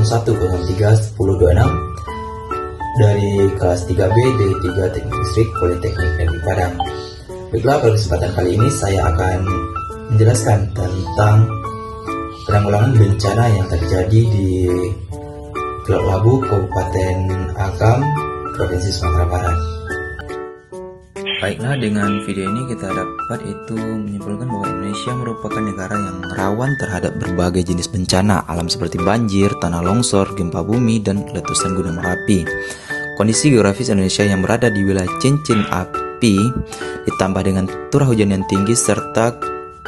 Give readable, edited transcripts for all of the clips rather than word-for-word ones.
01031026 dari kelas 3B D3 Teknik Listrik Politeknik Negeri Padang. Baiklah, pada kesempatan kali ini saya akan menjelaskan tentang penanggulangan bencana yang terjadi di Teluk Labu, Kabupaten Agam, Provinsi Sumatera Barat. Baiklah, dengan video ini kita dapat menyimpulkan bahwa Indonesia merupakan negara yang rawan terhadap berbagai jenis bencana alam seperti banjir, tanah longsor, gempa bumi, dan letusan gunung Merapi. Kondisi geografis Indonesia yang berada di wilayah cincin api ditambah dengan curah hujan yang tinggi serta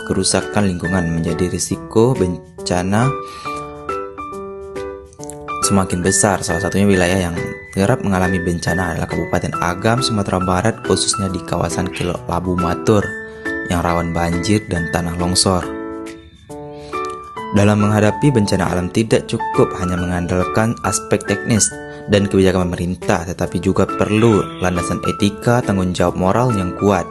kerusakan lingkungan menjadi risiko bencana semakin besar. Salah satunya wilayah yang kerap mengalami bencana adalah Kabupaten Agam, Sumatera Barat, khususnya di kawasan Teluk Labu Matur yang rawan banjir dan tanah longsor. Dalam menghadapi bencana alam tidak cukup hanya mengandalkan aspek teknis dan kebijakan pemerintah, tetapi juga perlu landasan etika, tanggung jawab moral yang kuat.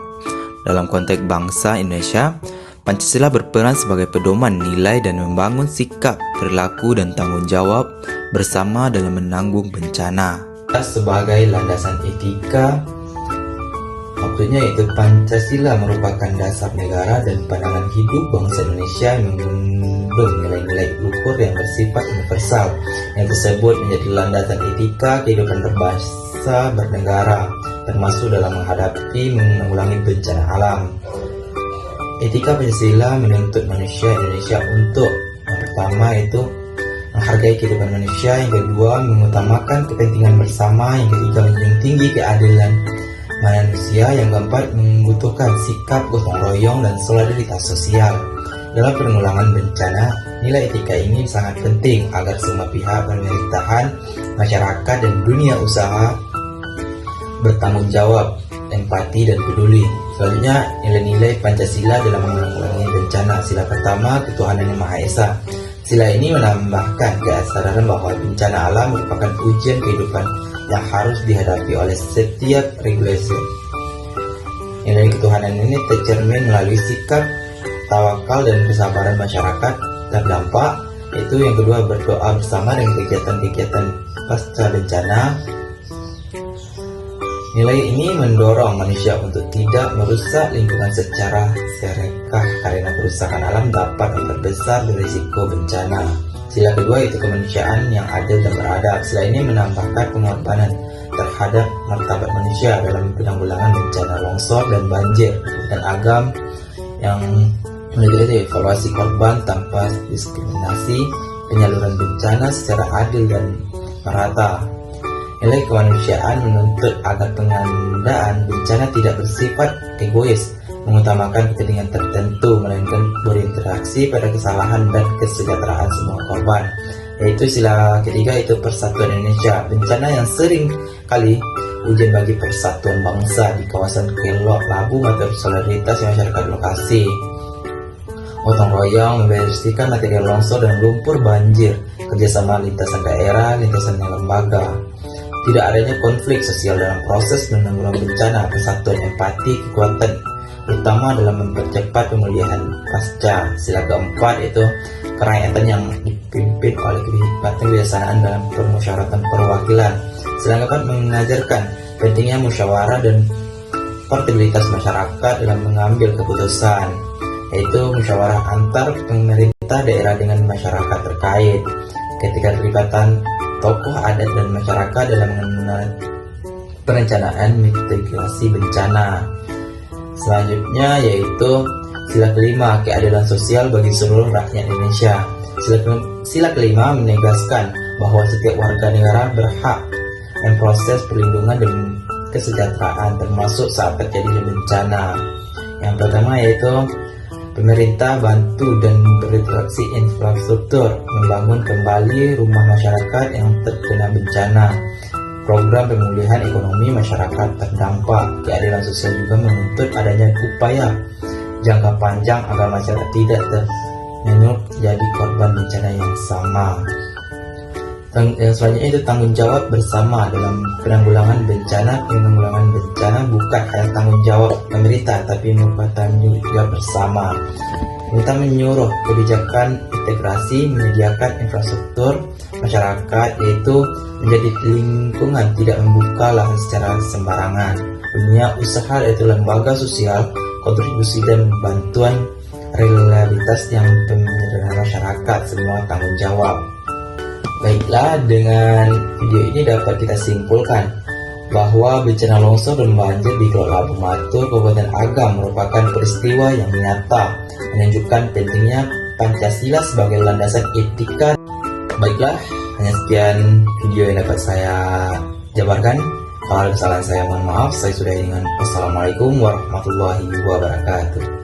Dalam konteks bangsa Indonesia, Pancasila berperan sebagai pedoman nilai dan membangun sikap, perilaku, dan tanggung jawab bersama dalam menanggung bencana. Sebagai landasan etika, maksudnya yaitu Pancasila merupakan dasar negara dan pandangan hidup bangsa Indonesia yang mengandung nilai-nilai luhur yang bersifat universal, yang tersebut menjadi landasan etika kehidupan berbangsa bernegara, termasuk dalam menghadapi menanggulangi bencana alam. Etika Pancasila menuntut manusia Indonesia untuk yang pertama itu menghargai kehidupan manusia, yang kedua mengutamakan kepentingan bersama, yang ketiga menjunjung tinggi keadilan manusia, yang keempat membutuhkan sikap gotong royong dan solidaritas sosial. Dalam penanggulangan bencana, nilai etika ini sangat penting agar semua pihak pemerintahan, masyarakat, dan dunia usaha bertanggung jawab, empati, dan peduli. Selanjutnya, nilai-nilai Pancasila dalam menanggulangi bencana. Sila pertama, ketuhanan yang Maha Esa. Sila ini menambahkan kesadaran bahwa bencana alam merupakan ujian kehidupan yang harus dihadapi oleh setiap regulasi. Nilai ketuhanan ini tercermin melalui sikap tawakal dan kesabaran masyarakat terdampak. Itu yang kedua, berdoa bersama dengan kegiatan-kegiatan pasca bencana. Nilai ini mendorong manusia untuk tidak merusak lingkungan secara serekah karena kerusakan alam dapat memperbesar risiko bencana. Sila kedua yaitu kemanusiaan yang adil dan beradab. Sila ini menambahkan pengorbanan terhadap martabat manusia dalam penanggulangan bencana longsor dan banjir dan Agam yang menjadi evaluasi korban tanpa diskriminasi, penyaluran bencana secara adil dan merata. Nilai kemanusiaan menuntut agar pengadaan bencana tidak bersifat egois, mengutamakan kepentingan tertentu, melainkan berinteraksi pada kesalahan dan kesejahteraan semua korban. Yaitu sila ketiga itu persatuan Indonesia. Bencana yang sering kali ujian bagi persatuan bangsa di kawasan Teluk Labu atau solidaritas masyarakat lokasi. Gotong royong membersihkan material longsor dan lumpur banjir, kerjasama lintasan daerah, lintasan lembaga. Tidak adanya konflik sosial dalam proses menanggulangi bencana, persatuan, empati, kekuatan utama dalam mempercepat pemulihan pasca. Sila keempat itu kerakyatan yang dipimpin oleh kebijaksanaan dalam permusyawaratan perwakilan. Sila keempat mengajarkan pentingnya musyawarah dan portabilitas masyarakat dalam mengambil keputusan, yaitu musyawarah antar pemerintah daerah dengan masyarakat terkait, ketika terlibatan tokoh adat dan masyarakat dalam mengenal perencanaan mitigasi bencana. Selanjutnya yaitu sila kelima, keadilan sosial bagi seluruh rakyat Indonesia. Sila kelima menegaskan bahwa setiap warga negara berhak memproses perlindungan dan kesejahteraan termasuk saat terjadi bencana. Yang pertama yaitu pemerintah bantu dan berinteraksi infrastruktur, membangun kembali rumah masyarakat yang terkena bencana, program pemulihan ekonomi masyarakat terdampak. Keadilan sosial juga menuntut adanya upaya jangka panjang agar masyarakat tidak ternyanyuk jadi korban bencana yang sama. Yang selanjutnya itu tanggung jawab bersama dalam penanggulangan bencana. Penanggulangan bencana bukan hanya tanggung jawab pemerintah, tapi merupakan tanggung jawab bersama. Pemerintah menyuruh kebijakan integrasi menyediakan infrastruktur masyarakat, yaitu menjadi lingkungan tidak membuka lahan secara sembarangan. Dunia usaha yaitu lembaga sosial, kontribusi dan bantuan reliabilitas yang penyederhana masyarakat, semua tanggung jawab. Baiklah, dengan video ini dapat kita simpulkan bahwa bencana longsor dan banjir di Teluk Labu Matur, Kabupaten Agam merupakan peristiwa yang nyata, menunjukkan pentingnya Pancasila sebagai landasan etika. Baiklah, hanya sekian video yang dapat saya jabarkan. Kalau ada kesalahan saya mohon maaf. Saya sudahi dengan wassalamualaikum warahmatullahi wabarakatuh.